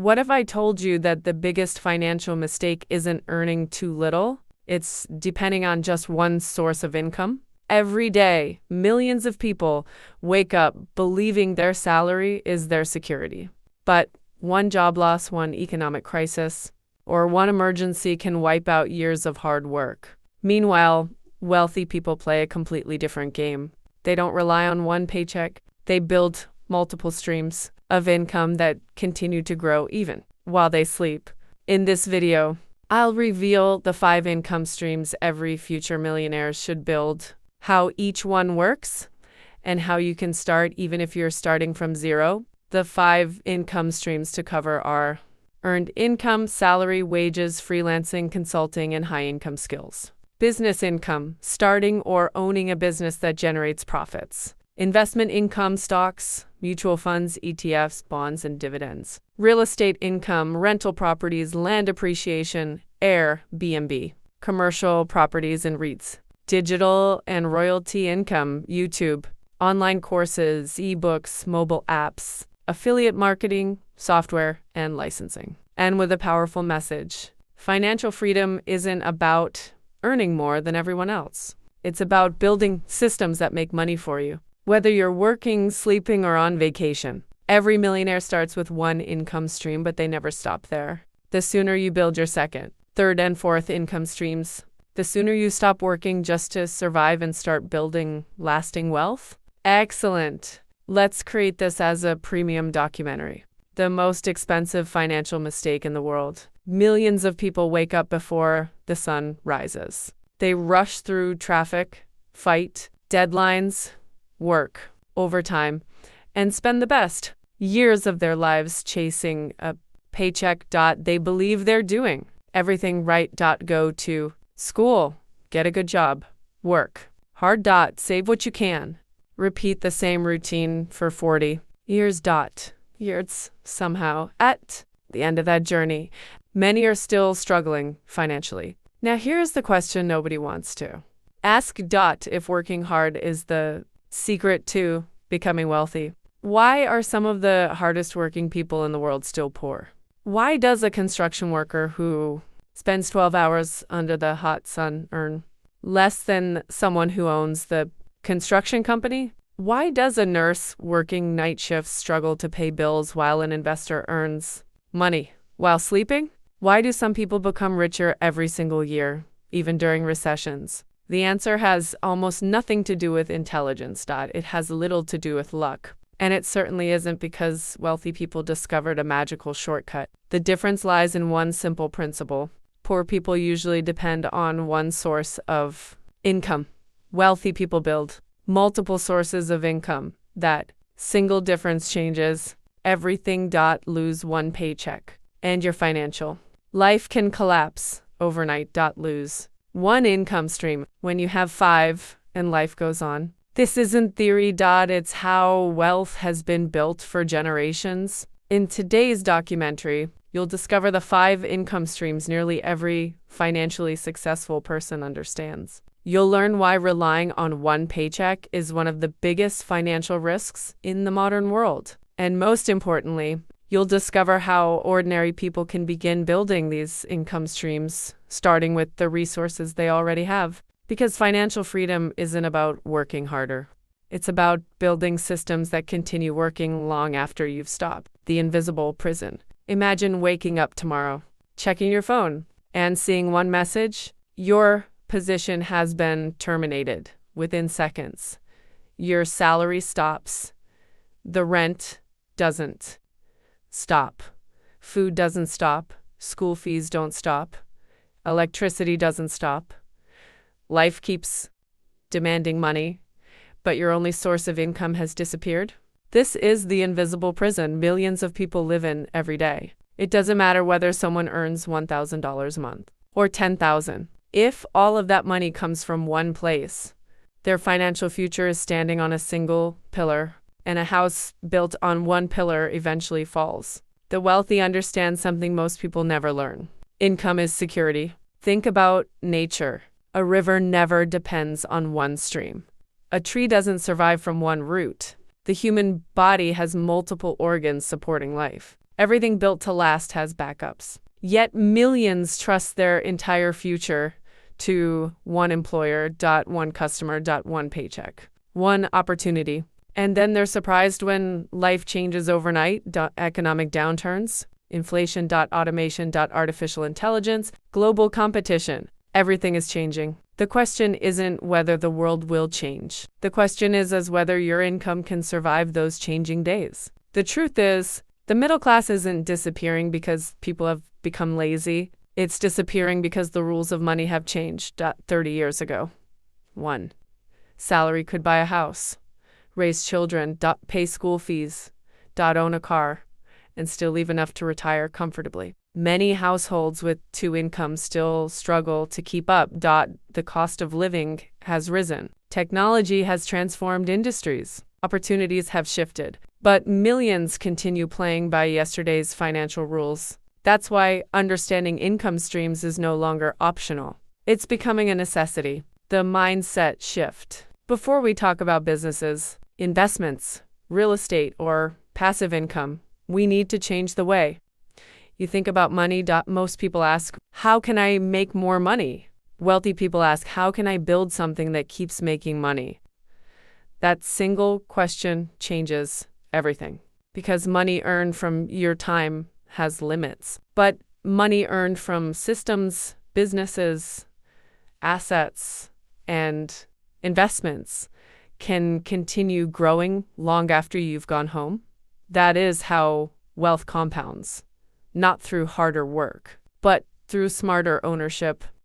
What if I told you that the biggest financial mistake isn't earning too little? It's depending on just one source of income? Every day, millions of people wake up believing their salary is their security. But one job loss, one economic crisis, or one emergency can wipe out years of hard work. Meanwhile, wealthy people play a completely different game. They don't rely on one paycheck. They build multiple streams of income that continue to grow even while they sleep. In this video, I'll reveal the 5 income streams every future millionaire should build, how each one works, and how you can start even if you're starting from zero. The 5 income streams to cover are earned income, salary, wages, freelancing, consulting, and high-income skills. Business income, starting or owning a business that generates profits. Investment income, stocks, mutual funds, ETFs, bonds, and dividends. Real estate income, rental properties, land appreciation, Airbnb. Commercial properties and REITs. Digital and royalty income, YouTube. Online courses, ebooks, mobile apps. Affiliate marketing, software, and licensing. And with a powerful message. Financial freedom isn't about earning more than everyone else. It's about building systems that make money for you. Whether you're working, sleeping, or on vacation, every millionaire starts with one income stream, but they never stop there. The sooner you build your second, third, and fourth income streams, the sooner you stop working just to survive and start building lasting wealth. Excellent. Let's create this as a premium documentary. The most expensive financial mistake in the world. Millions of people wake up before the sun rises. They rush through traffic, fight, deadlines, work, overtime, and spend the best years of their lives chasing a paycheck. They believe they're doing everything right. Go to school, get a good job, work hard. Save what you can. Repeat the same routine for 40 years. Years somehow. At the end of that journey, many are still struggling financially. Now here's the question nobody wants to ask. If working hard is the secret to becoming wealthy, why are some of the hardest working people in the world still poor? Why does a construction worker who spends 12 hours under the hot sun earn less than someone who owns the construction company? Why does a nurse working night shifts struggle to pay bills while an investor earns money while sleeping? Why do some people become richer every single year, even during recessions? The answer has almost nothing to do with intelligence. It has little to do with luck. And it certainly isn't because wealthy people discovered a magical shortcut. The difference lies in one simple principle. Poor people usually depend on one source of income. Wealthy people build multiple sources of income. That single difference changes everything. Lose one paycheck, and your financial life can collapse overnight. Lose one income stream when you have 5 and life goes on. This isn't theory. It's how wealth has been built for generations. In today's documentary, you'll discover the 5 income streams nearly every financially successful person understands. You'll learn why relying on one paycheck is one of the biggest financial risks in the modern world. And most importantly, you'll discover how ordinary people can begin building these income streams, starting with the resources they already have. Because financial freedom isn't about working harder. It's about building systems that continue working long after you've stopped. The invisible prison. Imagine waking up tomorrow, checking your phone, and seeing one message. Your position has been terminated within seconds. Your salary stops. The rent doesn't stop. Food doesn't stop. School fees don't stop. Electricity doesn't stop. Life keeps demanding money, but your only source of income has disappeared. This is the invisible prison millions of people live in every day. It doesn't matter whether someone earns $1,000 a month or $10,000. If all of that money comes from one place, their financial future is standing on a single pillar, and a house built on one pillar eventually falls. The wealthy understand something most people never learn. Income is security. Think about nature. A river never depends on one stream. A tree doesn't survive from one root. The human body has multiple organs supporting life. Everything built to last has backups. Yet millions trust their entire future to one employer, one customer, one paycheck, one opportunity. And then they're surprised when life changes overnight, economic downturns, inflation, automation, artificial intelligence, global competition. Everything is changing. The question isn't whether the world will change. The question is whether your income can survive those changing days. The truth is, the middle class isn't disappearing because people have become lazy. It's disappearing because the rules of money have changed 30 years ago. 1. Salary could buy a house, raise children, pay school fees, own a car, and still leave enough to retire comfortably. Many households with two incomes still struggle to keep up. The cost of living has risen. Technology has transformed industries. Opportunities have shifted. But millions continue playing by yesterday's financial rules. That's why understanding income streams is no longer optional. It's becoming a necessity. The mindset shift. Before we talk about businesses, investments, real estate, or passive income, we need to change the way you think about money. Most people ask, how can I make more money? Wealthy people ask, how can I build something that keeps making money? That single question changes everything. Because money earned from your time has limits. But money earned from systems, businesses, assets, and investments can continue growing long after you've gone home. That is how wealth compounds. Not through harder work, but through smarter ownership.